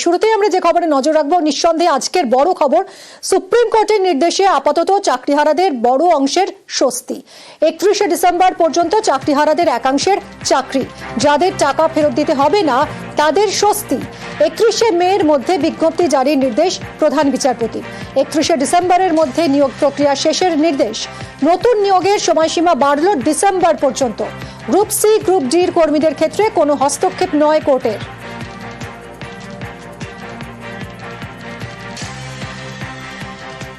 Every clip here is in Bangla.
শুরুতেই আমরা যে খবরে নজর রাখবো, নিঃসন্দেহে আজকের বড় খবর, সুপ্রিম কোর্টের নির্দেশে আপাতত চাকরিহারাদের বড় অংশের স্বস্তি। 31শে ডিসেম্বর পর্যন্ত চাকরিহারাদের একাংশের চাকরি, যাদের টাকা ফেরত দিতে হবে না তাদের স্বস্তি। 31শে মের মধ্যে বিজ্ঞপ্তি জারির নির্দেশ প্রধান বিচারপতি। 31শে ডিসেম্বরের মধ্যে নিয়োগ প্রক্রিয়া শেষের নির্দেশ। নতুন নিয়োগের সময়সীমা বাড়ল ডিসেম্বর পর্যন্ত। গ্রুপ সি, গ্রুপ ডির কর্মীদের ক্ষেত্রে কোনো হস্তক্ষেপ নয় কোর্টের।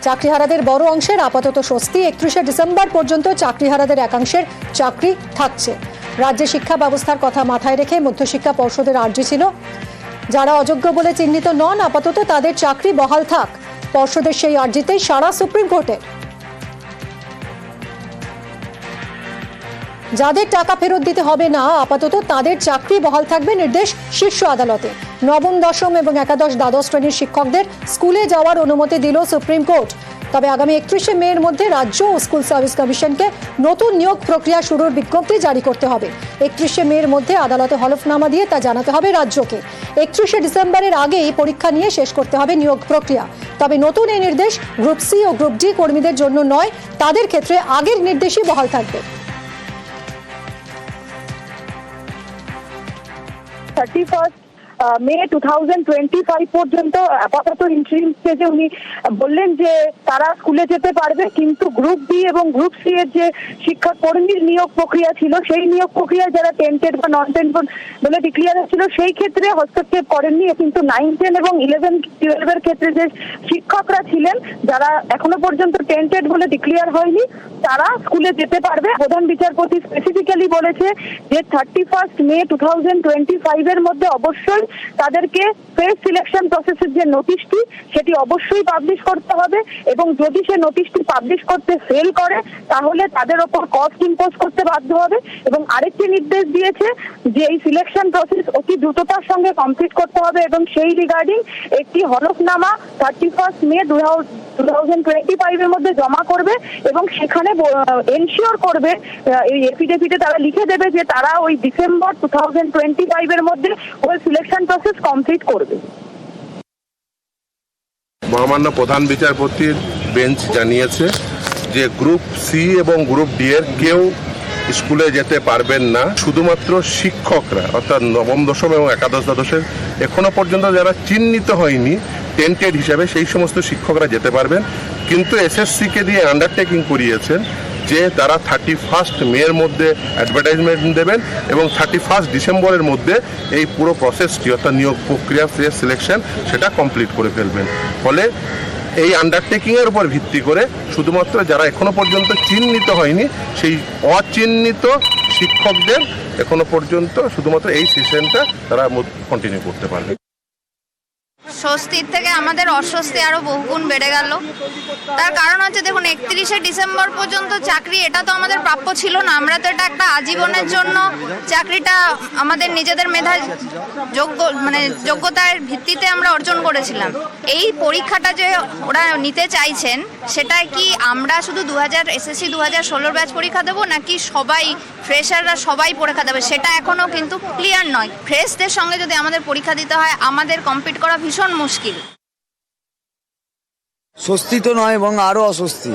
চাকরিহারাদের বড় অংশের আপাতত স্বস্তি। 31শে ডিসেম্বর পর্যন্ত চাকরিহারাদের একাংশের চাকরি থাকছে। রাজ্যে শিক্ষা ব্যবস্থার কথা মাথায় রেখে মধ্যশিক্ষা পর্ষদের আর্জি ছিল, যারা অযোগ্য বলে চিহ্নিত নন আপাতত তাদের চাকরি বহাল থাক। পর্ষদের সেই আর্জিতেই সাড়া সুপ্রিম কোর্টের। যাদের টাকা ফেরত দিতে হবে না আপাতত তাদের চাকরি বহাল থাকবে, নির্দেশ শীর্ষ আদালতে। নবম, দশম এবং একাদশ, দ্বাদশ শ্রেণীর শিক্ষকদের স্কুলে যাওয়ার অনুমতি দিল সুপ্রিম কোর্ট। তবে আগামী 31শে মের মধ্যে রাজ্য ও স্কুল সার্ভিস কমিশনকে নতুন নিয়োগ প্রক্রিয়া শুরুর বিজ্ঞপ্তি জারি করতে হবে। 31শে মের মধ্যে আদালতে হলফনামা দিয়ে তা জানাতে হবে রাজ্যকে। 31শে ডিসেম্বরের আগেই পরীক্ষা নিয়ে শেষ করতে হবে নিয়োগ প্রক্রিয়া। তবে নতুন এই নির্দেশ গ্রুপ সি ও গ্রুপ ডি কর্মীদের জন্য নয়, তাদের ক্ষেত্রে আগের নির্দেশই বহাল থাকবে। 31 মে 2025 পর্যন্ত আপাতত ইন্টারিম স্টেজে উনি বললেন যে তারা স্কুলে যেতে পারবে, কিন্তু গ্রুপ বি এবং গ্রুপ সি এর যে শিক্ষক কর্মীর নিয়োগ প্রক্রিয়া ছিল, সেই নিয়োগ প্রক্রিয়ায় যারা টেন্টেড বা নন টেন্টেড বলে ডিক্লিয়ার ছিল সেই ক্ষেত্রে হস্তক্ষেপ করেননি। কিন্তু 9, 10 এবং 11, 12 এর ক্ষেত্রে যে শিক্ষকরা ছিলেন যারা এখনো পর্যন্ত টেন্টেড বলে ডিক্লিয়ার হয়নি, তারা স্কুলে যেতে পারবে। প্রধান বিচারপতি স্পেসিফিক্যালি বলেছে যে 31 মে 2025 এর মধ্যে অবশ্যই তাদেরকে ফেস সিলেকশন প্রসেসের যে নোটিশটি সেটি অবশ্যই পাবলিশ করতে হবে, এবং যদি সে নোটিশটি পাবলিশ করতে ফেল করে তাহলে তাদের ওপর কস্ট ইম্পোজ করতে বাধ্য হবে। এবং আরেকটি নির্দেশ দিয়েছে যে এই সিলেকশন প্রসেস অতি দ্রুততার সঙ্গে কমপ্লিট করতে হবে, এবং সেই রিগার্ডিং একটি হলফনামা 31 মে 2025 এর মধ্যে জমা করবে, এবং সেখানে এনশিওর করবে, এই এফিডেভিটে তারা লিখে দেবে যে তারা ওই ডিসেম্বর 2025 এর মধ্যে ওই সিলেকশন প্রসেস কমপ্লিট করবে। মহামান্য প্রধান বিচারপতির বেঞ্চ জানিয়েছে যে গ্রুপ সি এবং গ্রুপ ডি এর কেউ স্কুলে যেতে পারবেন না, শুধুমাত্র শিক্ষকরা অর্থাৎ নবম, দশম এবং একাদশ, দ্বাদশের এখনো পর্যন্ত যারা চিহ্নিত হয়নি টেন্টেড হিসাবে সেই সমস্ত শিক্ষকরা যেতে পারবেন। কিন্তু এসএসসিকে দিয়ে আন্ডারটেকিং করিয়েছেন যে তারা 31 মের মধ্যে অ্যাডভার্টাইজমেন্ট দেবেন এবং 31 ডিসেম্বরের মধ্যে এই পুরো প্রসেসটি অর্থাৎ নিয়োগ প্রক্রিয়া ফেস সিলেকশন সেটা কমপ্লিট করে ফেলবেন। ফলে এই আন্ডারটেকিংয়ের উপর ভিত্তি করে শুধুমাত্র যারা এখনো পর্যন্ত চিহ্নিত হয়নি সেই অচিহ্নিত শিক্ষকদের এখনো পর্যন্ত শুধুমাত্র এই সেশনটা তারা কন্টিনিউ করতে পারবে। স্বস্তির থেকে আমাদের অস্বস্তি আরও বহুগুণ বেড়ে গেল। তার কারণ হচ্ছে, দেখুন, 31শে ডিসেম্বর পর্যন্ত চাকরি, এটা তো আমাদের প্রাপ্য ছিল না। আমরা তো এটা একটা আজীবনের জন্য চাকরিটা আমাদের নিজেদের মেধায় যোগ্যতার ভিত্তিতে আমরা অর্জন করেছিলাম। এই পরীক্ষাটা যে ওরা নিতে চাইছেন, সেটা কি আমরা শুধু এসএসসি 2016 ব্যাচ পরীক্ষা দেবো, নাকি সবাই ফ্রেশাররা সবাই পরীক্ষা দেবে, সেটা এখনও কিন্তু ক্লিয়ার নয়। ফ্রেশদের সঙ্গে যদি আমাদের পরীক্ষা দিতে হয়, আমাদের কম্পিট করা ভীষণ মুশকিল। স্বস্তি তো নয়, এবং আরও অস্বস্তি।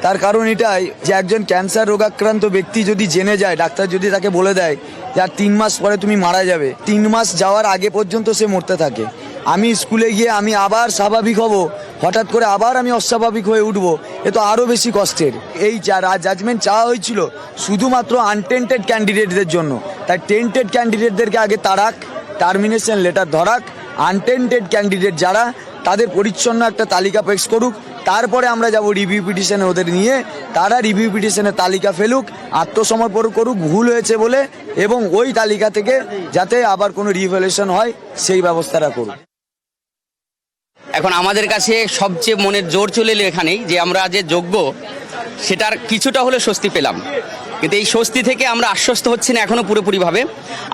তার কারণ এটাই যে একজন ক্যান্সার রোগাক্রান্ত ব্যক্তি যদি জেনে যায়, ডাক্তার যদি তাকে বলে দেয় যে আর 3 মাস পরে তুমি মারা যাবে, 3 মাস যাওয়ার আগে পর্যন্ত সে মরতে থাকে। আমি স্কুলে গিয়ে আমি আবার স্বাভাবিক হব, হঠাৎ করে আবার আমি অস্বাভাবিক হয়ে উঠবো, এ তো আরও বেশি কষ্টের। এই জাজমেন্ট চাওয়া হয়েছিল শুধুমাত্র আনটেন্টেড ক্যান্ডিডেটদের জন্য, তাই টেন্টেড ক্যান্ডিডেটদেরকে আগে তাড়াক, টার্মিনেশন লেটার ধরাক, আনটেন্টেড ক্যান্ডিডেট যারা তাদের পরিচ্ছন্ন একটা তালিকা পেশ করুক, তারপরে আমরা যাব রিভিউ পিটিশনে ওদের নিয়ে, তারা রিভিউ পিটিশনের তালিকা ফেলুক, আত্মসমর্পণ করুক ভুল হয়েছে বলে, এবং ওই তালিকা থেকে যাতে আবার কোনো রিভ্যালুয়েশন হয় সেই ব্যবস্থাটা করুক। এখন আমাদের কাছে সবচেয়ে মনের জোর চলে এলো এখানেই যে আমরা যে যোগ্য সেটার কিছুটা হলে স্বস্তি পেলাম, কিন্তু এই স্বস্তি থেকে আমরা আশ্বস্ত হচ্ছি না এখনও পুরোপুরিভাবে।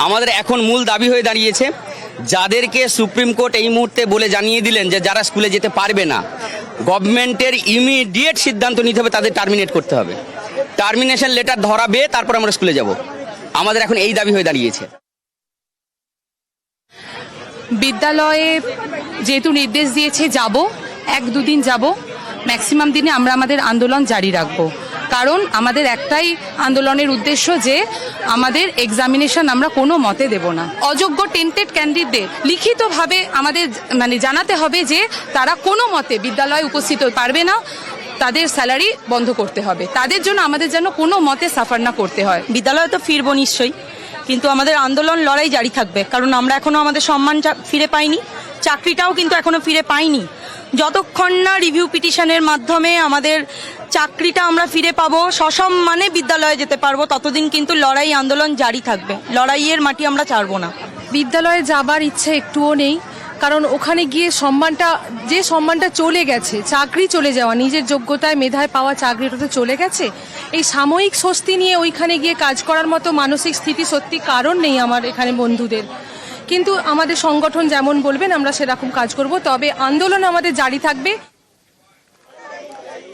আমাদের এখন মূল দাবি হয়ে দাঁড়িয়েছে, যাদেরকে সুপ্রিম কোর্ট এই মুহূর্তে বলে জানিয়ে দিলেন যে যারা স্কুলে যেতে পারবে না, গভর্নমেন্টের ইমিডিয়েট সিদ্ধান্ত নিতে হবে, তাদের টার্মিনেট করতে হবে। টার্মিনেশন লেটার ধরাবে, তারপর আমরা স্কুলে যাব। আমাদের এখন এই দাবি হয়ে দাঁড়িয়েছে। বিদ্যালয়ে যেহেতু নির্দেশ দিয়েছে যাব, 1-2 দিন যাব, ম্যাক্সিমাম দিনে আমরা আমাদের আন্দোলন জারি রাখবো। কারণ আমাদের একটাই আন্দোলনের উদ্দেশ্য যে আমাদের এক্সামিনেশন আমরা কোনো মতে দেব না। অযোগ্য টেন্টেড ক্যান্ডিডেট লিখিতভাবে আমাদের জানাতে হবে যে তারা কোনো মতে বিদ্যালয়ে উপস্থিত হতে পারবে না, তাদের স্যালারি বন্ধ করতে হবে, তাদের জন্য আমাদের যেন কোনো মতে সাফার না করতে হয়। বিদ্যালয়ে তো ফিরবো নিশ্চয়ই, কিন্তু আমাদের আন্দোলন লড়াই জারি থাকবে, কারণ আমরা এখনো আমাদের সম্মান ফিরে পাইনি, চাকরিটাও কিন্তু এখনো ফিরে পাইনি। যতক্ষণ না রিভিউ পিটিশনের মাধ্যমে আমাদের চাকরিটা আমরা ফিরে পাবো, সসম্মানে বিদ্যালয়ে যেতে পারবো, ততদিন কিন্তু লড়াই আন্দোলন জারি থাকবে। লড়াইয়ের মাটি আমরা ছাড়বো না। বিদ্যালয়ে যাবার ইচ্ছে একটুও নেই, কারণ ওখানে গিয়ে সম্মানটা চলে গেছে, চাকরি চলে যাওয়া, নিজের যোগ্যতায় মেধায় পাওয়া চাকরিটা তো চলে গেছে। এই সাময়িক স্বস্তি নিয়ে ওইখানে গিয়ে কাজ করার মতো মানসিক স্থিতি সত্যি কারণ নেই আমার এখানে বন্ধুদের। কিন্তু আমাদের সংগঠন যেমন বলবেন আমরা সেরকম কাজ করব, তবে আন্দোলন আমাদের জারি থাকবে।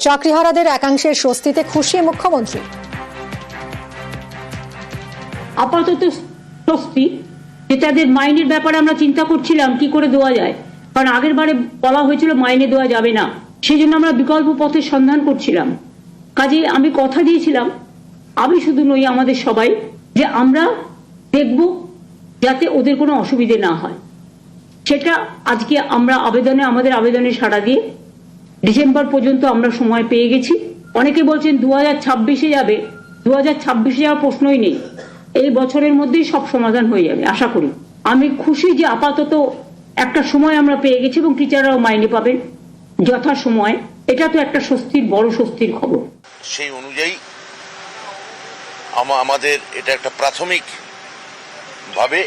চাকরিহারাদের একাংশের স্বস্তিতে খুশি মুখ্যমন্ত্রী। আপাতত স্বস্তি, যে তাদের মাইনের ব্যাপারে আমরা চিন্তা করছিলাম কি করে দেওয়া যায়, কারণ আগের বারে বলা হয়েছিল মাইনে দেওয়া যাবে না, সেই জন্য আমরা বিকল্প পথের সন্ধান করছিলাম। কাজে আমি কথা দিয়েছিলাম, আমি শুধু নই, আমাদের সবাই, যে আমরা দেখব যাতে ওদের কোনো অসুবিধে না হয়। সেটা আজকে আমরা আমাদের আবেদনে সাড়া দিয়ে ডিসেম্বর পর্যন্ত আমরা সময় পেয়ে গেছি। অনেকে বলছেন 2026-এ যাবে, 2026-এ যাওয়ার প্রশ্নই নেই, এই বছরের মধ্যেই সব সমাধান হয়ে যাবে আশা করি। আমি খুশি যে আপাতত একটা সময় আমরা পেয়ে গেছি এবং টিচাররাও মাইনে পাবেন যথা সময়। এটা তো একটা স্বস্তির, বড় স্বস্তির খবর। সেই অনুযায়ী আমাদের এটা একটা প্রাথমিক ভাবে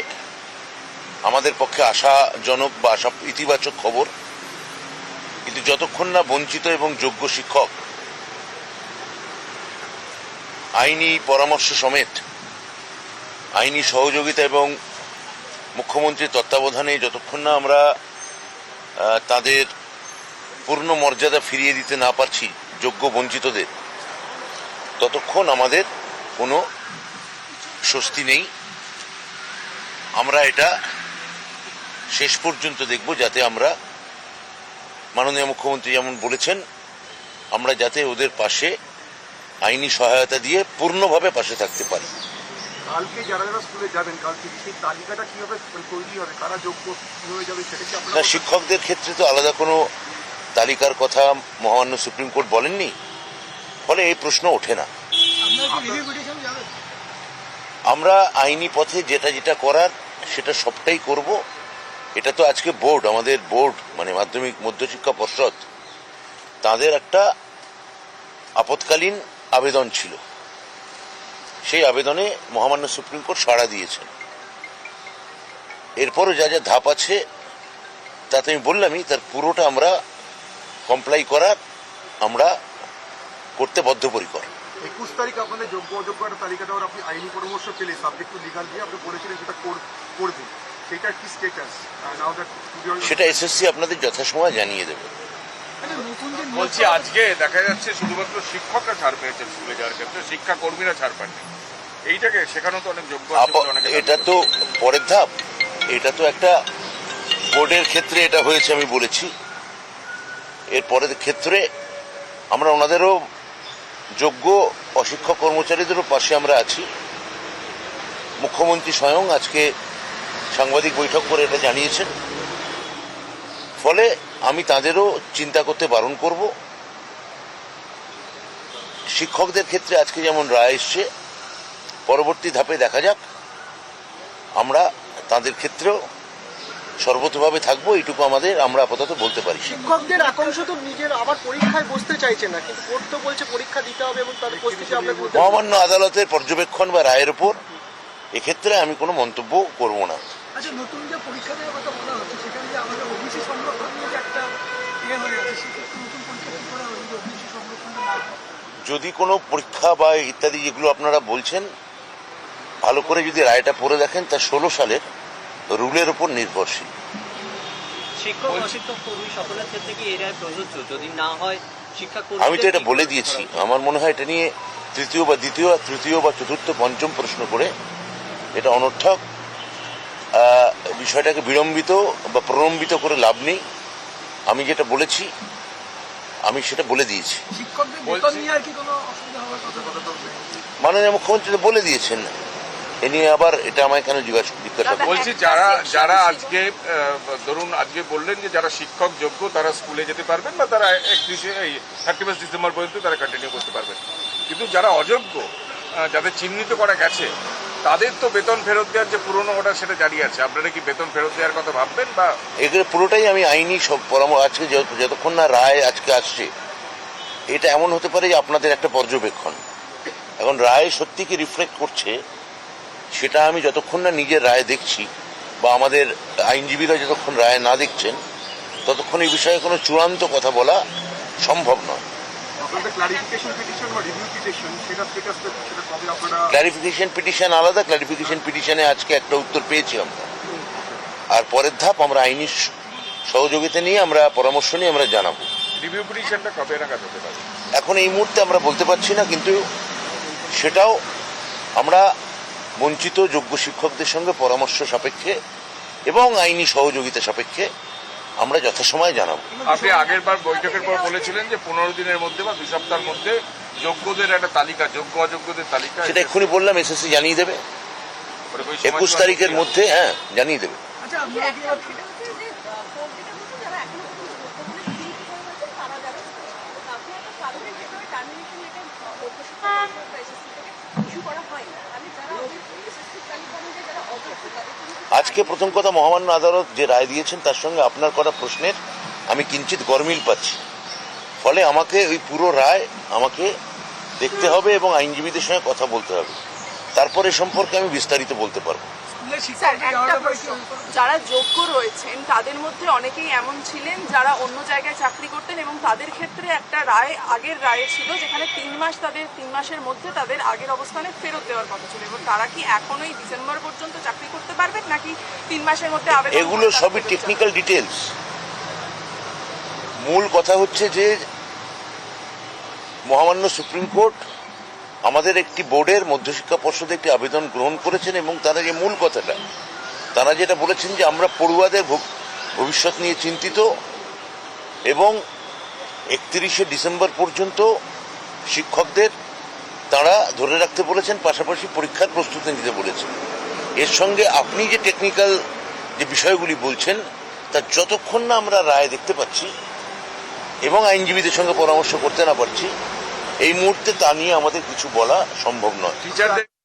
আমাদের পক্ষে আশাজনক বা ইতিবাচক খবর। কিন্তু যতক্ষণ না বঞ্চিত এবং যোগ্য শিক্ষক আইনি পরামর্শ সমেত, আইনি সহযোগিতা এবং মুখ্যমন্ত্রীর তত্ত্বাবধানে যতক্ষণ না আমরা তাদের পূর্ণ মর্যাদা ফিরিয়ে দিতে না পারছি যোগ্য বঞ্চিতদের, ততক্ষণ আমাদের কোনো স্বস্তি নেই। আমরা এটা শেষ পর্যন্ত দেখব, যাতে আমরা মাননীয় মুখ্যমন্ত্রী যেমন বলেছেন, আমরা যাতে ওদের পাশে আইনি সহায়তা দিয়ে পূর্ণভাবে পাশে থাকতে পারি। কালকে যারা যারা স্কুলে যাবেন, কালকে সেই তালিকাটা কিভাবে তৈরি হবে, কারা যোগ্য হয়ে যাবে সেটা কি আপনারা? শিক্ষকদের ক্ষেত্রে তো আলাদা কোনো তালিকার কথা মহামান্য সুপ্রিম কোর্ট বলেননি, ফলে এই প্রশ্ন ওঠে না। আমরা আইনি পথে যেটা যেটা করার সেটা সবটাই করব। এটা তো আজকে বোর্ড, আমাদের বোর্ড মানে মাধ্যমিক মধ্যশিক্ষা পর্ষদ, তাদের একটা আপৎকালীন আবেদন ছিল, সেই আবেদনে মহামান্য সুপ্রিম কোর্ট সাড়া দিয়েছেন। এরপরও যা যা ধাপ আছে তাতে আমি বললামই, তার পুরোটা আমরা কমপ্লাই করার আমরা করতে বদ্ধপরিকর। 21 তারিখ আপনাদের যোগ্য অযোগ্য একটা তালিকা দেওয়ার আপনি আইনি পরামর্শ পেলে সাবজেক্ট টু লিগাল দিয়ে আপনি বলেছিলেন সেটা করবেন, সেটার কি স্ট্যাটাস? সেটা এসএসসি আপনাদের যথাসময়ে জানিয়ে দেবে। বলছি আজকে দেখা যাচ্ছে শুধুমাত্র শিক্ষকরা ছাড় পেয়েছেন স্কুলে যাওয়ার ক্ষেত্রে, শিক্ষা কর্মীরা ছাড় পাননি। এইটাকে শেখানো তো অনেক যোগ্য। এটা তো পরের ধাপ, এটা তো একটা বোর্ডের ক্ষেত্রে এটা হয়েছে আমি বলেছি। এর পরের ক্ষেত্রে আমরা ওনাদেরও যোগ্য অশিক্ষক কর্মচারীদেরও পাশে আমরা আছি। মুখ্যমন্ত্রী স্বয়ং আজকে সাংবাদিক বৈঠক করে এটা জানিয়েছেন, ফলে আমি তাদেরও চিন্তা করতে বারণ করব। শিক্ষকদের ক্ষেত্রে আজকে যেমন রায় এসছে, পরবর্তী ধাপে দেখা যাক, আমরা তাদের ক্ষেত্রেও সর্বতভাবে থাকবো, এইটুকু আমরা আপাতত বলতে পারি। শিক্ষকদের একাংশ তো নিজের আবার পরীক্ষায় বসতে চাইছে না, কিন্তু কোর্ট তো বলছে পরীক্ষা দিতে হবে এবং তার প্রস্তুতি আমরা করতে হবে। মহামান্য আদালতের পর্যবেক্ষণ বা রায়ের উপর এক্ষেত্রে আমি কোনো মন্তব্য করব না। আচ্ছা, নতুন যে পরীক্ষা দেওয়ার কথা বলা হচ্ছে, সেখানে যে আমাদের ওবিসি সংরক্ষণ নিয়ে যে একটা হয়ে যাচ্ছে, সেক্ষেত্রে নতুন পরীক্ষা কি করা হবে যদি ওবিসি সংরক্ষণ না হয়? যদি কোনো পরীক্ষা বা ইত্যাদি যেগুলো আপনারা বলছেন, ভালো করে যদি রায়টা পড়ে দেখেন, তা 16 সালের রুলের উপর নির্ভরশীল। আমি তো এটা বলে দিয়েছি। আমার মনে হয় এটা নিয়ে তৃতীয় বা চতুর্থ পঞ্চম প্রশ্ন করে এটা অনর্থক বিষয়টাকে বিড়ম্বিত বা প্রলম্বিত করে লাভ নেই। আমি যেটা বলেছি আমি সেটা বলে দিয়েছি। শিক্ষকদের বেতন নিয়ে আর কি কোনো অসুবিধা হওয়ার কথা মাননীয় মুখ্যমন্ত্রী তো বলে দিয়েছেন, এ নিয়ে আবার এটা আমায় কেন জিজ্ঞাসা বলছি যারা আজকে ধরুন আজকে বললেন যে যারা শিক্ষক যোগ্য তারা স্কুলে যেতে পারবেন বা তারা 31 ডিসেম্বর পর্যন্ত তারা কন্টিনিউ করতে পারবেন, কিন্তু যারা অযোগ্য যাদের চিহ্নিত করা গেছে তাদের তো বেতন ফেরত দেওয়ার যে পুরনো অর্ডার সেটা জারি আছে। আপনারা কি বেতন ফেরত দেওয়ার কথা ভাববেন? বা এগুলো পুরোটাই আমি আইনি সব পরামর্শ, আজকে যতক্ষণ না রায় আজকে আসছে, এটা এমন হতে পারে যে আপনাদের একটা পর্যবেক্ষণ, এখন রায় সত্যি কি রিফ্লেক্ট করছে সেটা আমি যতক্ষণ না নিজের রায় দেখছি বা আমাদের আইনজীবীরা যতক্ষণ রায় না দেখছেন ততক্ষণ এই বিষয়ে কোনো চূড়ান্ত কথা বলা সম্ভব নয়। ক্লারিফিকেশন পিটিশন আলাদা, ক্লারিফিকেশন পিটিশনে আজকে একটা উত্তর পেয়েছি আমরা, আর পরের ধাপ আমরা আইনি সহযোগিতা নিয়ে আমরা পরামর্শ নিয়ে আমরা জানাবো। রিভিউ পিটিশনটা কবে নাগাদ হতে পারে এখন এই মুহূর্তে আমরা বলতে পারছি না, কিন্তু সেটাও আমরা বঞ্চিত যোগ্য শিক্ষকদের সঙ্গে পরামর্শ সাপেক্ষে এবং আইনি সহযোগিতা সাপেক্ষে আমরা যথাসময়ে জানাবো। আপনি আগের বার বৈঠকের পর বলেছিলেন যে 15 দিনের মধ্যে বা 2 সপ্তাহের মধ্যে যোগ্যদের একটা তালিকা, যোগ্য অযোগ্যদের তালিকা, সেটা এক্ষুনি বললাম, এসএসসি জানিয়ে দেবে 21 তারিখের মধ্যে, হ্যাঁ জানিয়ে দেবে। আচ্ছা আপনারা আজকে প্রথম কথা, মহামান্য আদালত যে রায় দিয়েছেন তার সঙ্গে আপনার করা প্রশ্নের আমি কিঞ্চিত গরমিল পাচ্ছি, ফলে আমাকে ওই পুরো রায় আমাকে দেখতে হবে এবং আইনজীবীদের সঙ্গে কথা বলতে হবে, তারপরে সম্পর্কে আমি বিস্তারিত বলতে পারবো। যারা যোগ্য রয়েছেন তাদের মধ্যে অনেকেই এমন ছিলেন যারা অন্য জায়গায় চাকরি করতেন এবং তাদের ক্ষেত্রে একটা রায়, আগের রায় ছিল যেখানে 3 মাস, তাদের 3 মাসের মধ্যে তাদের আগের অবস্থানে ফেরত দেওয়ার কথা ছিল, এবং তারা কি এখনোই ডিসেম্বর পর্যন্ত চাকরি করতে পারবেন নাকি 3 মাসের মধ্যে আবেদন? এগুলো সবই টেকনিক্যাল ডিটেলস। মূল কথা হচ্ছে যে মহামান্য সুপ্রিম কোর্ট আমাদের একটি বোর্ডের মধ্যশিক্ষা পর্ষদে একটি আবেদন গ্রহণ করেছেন এবং তারা যে মূল কথাটা তারা যেটা বলেছেন যে আমরা পড়ুয়াদের ভবিষ্যৎ নিয়ে চিন্তিত এবং 31শে ডিসেম্বর পর্যন্ত শিক্ষকদের তারা ধরে রাখতে বলেছেন, পাশাপাশি পরীক্ষার প্রস্তুতি নিতে বলেছেন। এর সঙ্গে আপনি যে টেকনিক্যাল যে বিষয়গুলি বলছেন তা যতক্ষণ না আমরা রায় দেখতে পাচ্ছি এবং আইনজীবীদের সঙ্গে পরামর্শ করতে না পারছি, এই মুহূর্তে তা নিয়ে আমাদের কিছু বলা সম্ভব নয়।